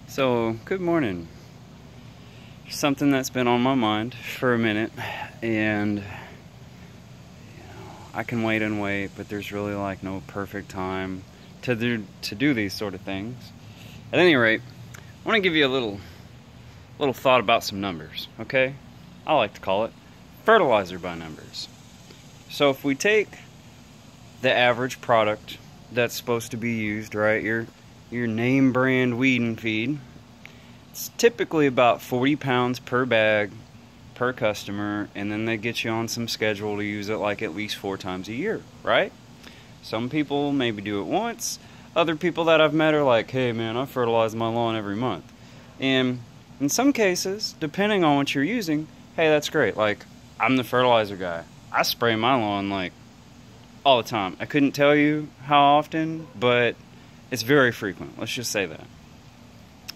So, good morning. Something that's been on my mind for a minute, and I can wait and wait, but there's really like no perfect time to do these sort of things. At any rate, I want to give you a little thought about some numbers, okay? I like to call it fertilizer by numbers. So if we take the average product that's supposed to be used, right, your name brand weed and feed, it's typically about 40 pounds per bag per customer, and then they get you on some schedule to use it like at least 4 times a year, right? Some people maybe do it once. Other people that I've met are like, hey man, I fertilize my lawn every month. And in some cases, depending on what you're using, hey, that's great. Like, I'm the fertilizer guy. I spray my lawn like all the time. I couldn't tell you how often, but it's very frequent. Let's just say that.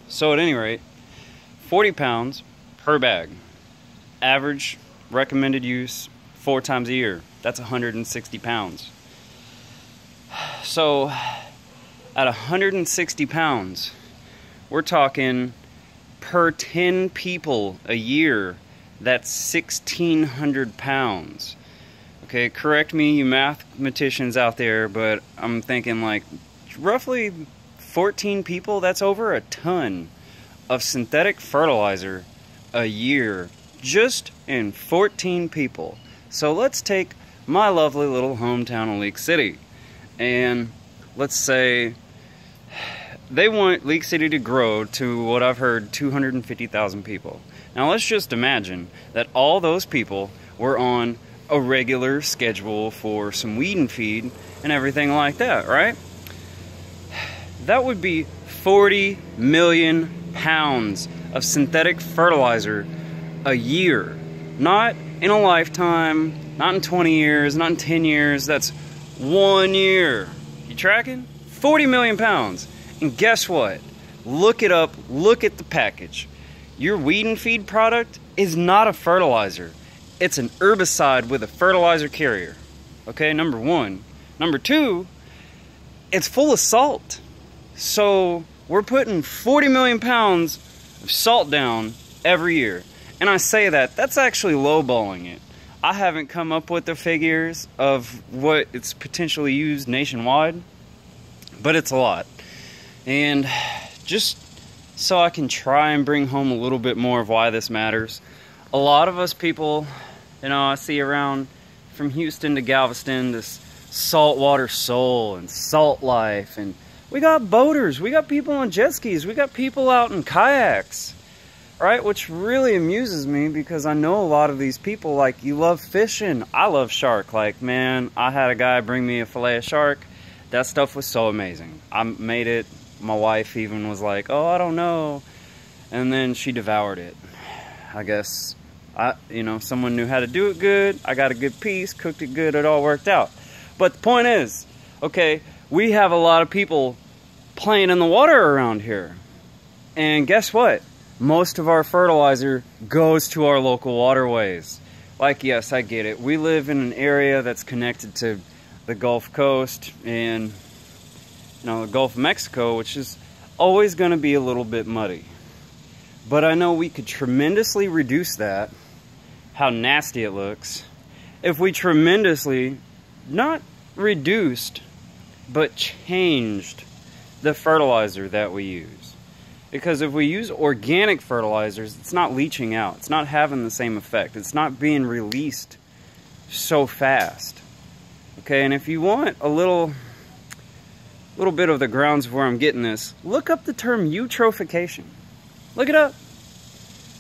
So at any rate, 40 pounds per bag. Average recommended use 4 times a year. That's 160 pounds. So at 160 pounds, we're talking per 10 people a year, that's 1,600 pounds. Okay, correct me, you mathematicians out there, but I'm thinking like roughly 14 people, that's over a ton of synthetic fertilizer a year, just in 14 people. So let's take my lovely little hometown of Leak City, and let's say they want Leak City to grow to what I've heard 250,000 people. Now let's just imagine that all those people were on a regular schedule for some weed and feed and everything like that, right? That would be 40 million pounds of synthetic fertilizer a year. Not in a lifetime, not in 20 years, not in 10 years, that's 1 year. You tracking? 40 million pounds. And guess what? Look it up, look at the package. Your weed and feed product is not a fertilizer. It's an herbicide with a fertilizer carrier. Okay, number one. Number two, it's full of salt. So we're putting 40 million pounds of salt down every year. And I say that's actually lowballing it. I haven't come up with the figures of what it's potentially used nationwide, but it's a lot. And just so I can try and bring home a little bit more of why this matters, a lot of us people, I see around from Houston to Galveston, this saltwater soul and salt life, and we got boaters, we got people on jet skis, we got people out in kayaks, right? Which really amuses me because I know a lot of these people, like, you love fishing. I love shark. Like, man, I had a guy bring me a fillet of shark. That stuff was so amazing. I made it. My wife even was like, oh, I don't know. And then she devoured it. I guess, someone knew how to do it good. I got a good piece, cooked it good, it all worked out. But the point is, okay, we have a lot of people playing in the water around here. And guess what? Most of our fertilizer goes to our local waterways. Like, yes, I get it. We live in an area that's connected to the Gulf Coast and the Gulf of Mexico, which is always going to be a little bit muddy. But I know we could tremendously reduce that, how nasty it looks, if we tremendously, not reduced, but changed the fertilizer that we use. Because if we use organic fertilizers, it's not leaching out. It's not having the same effect. It's not being released so fast. Okay, and if you want a little bit of the grounds of where I'm getting this, look up the term eutrophication. Look it up.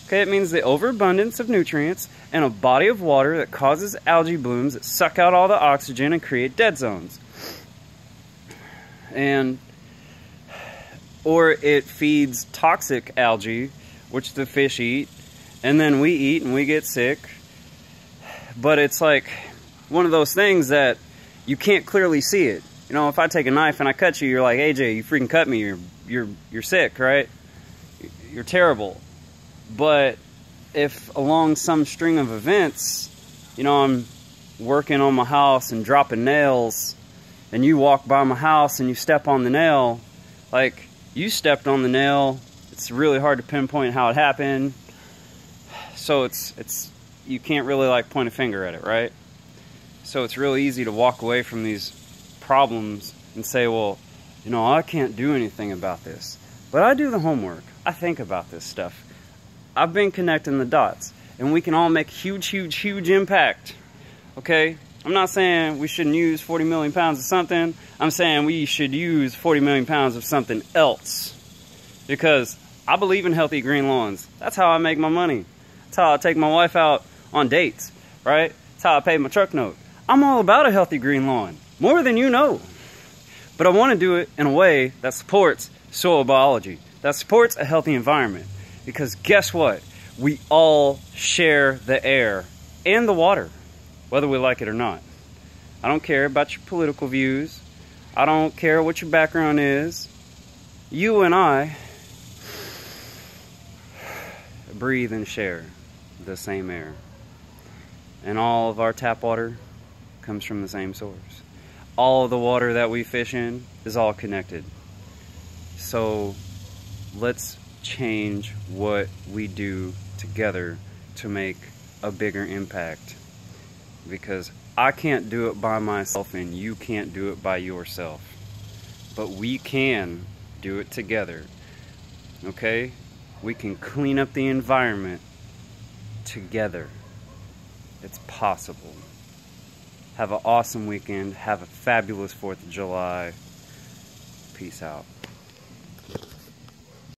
Okay, it means the overabundance of nutrients in a body of water that causes algae blooms that suck out all the oxygen and create dead zones. Or it feeds toxic algae, which the fish eat, and then we eat and we get sick. But it's like one of those things that you can't clearly see it. If I take a knife and I cut you, you're like, AJ, you freaking cut me, you're sick, right? You're terrible. But if along some string of events, I'm working on my house and dropping nails, and you walk by my house and you step on the nail, like, you stepped on the nail It's really hard to pinpoint how it happened. So it's you can't really like point a finger at it, right? So it's really easy to walk away from these problems and say, well, you know, I can't do anything about this. But I do the homework. I think about this stuff. I've been connecting the dots, and we can all make huge, huge, huge impact. Okay? I'm not saying we shouldn't use 40 million pounds of something. I'm saying we should use 40 million pounds of something else. Because I believe in healthy green lawns. That's how I make my money. That's how I take my wife out on dates, right? That's how I pay my truck note. I'm all about a healthy green lawn, more than you know. But I want to do it in a way that supports soil biology, that supports a healthy environment. Because guess what? We all share the air and the water, whether we like it or not. I don't care about your political views. I don't care what your background is. You and I breathe and share the same air. And all of our tap water comes from the same source. All of the water that we fish in is all connected. So let's change what we do together to make a bigger impact. Because I can't do it by myself and you can't do it by yourself. But we can do it together. Okay? We can clean up the environment together. It's possible. Have an awesome weekend. Have a fabulous 4th of July. Peace out.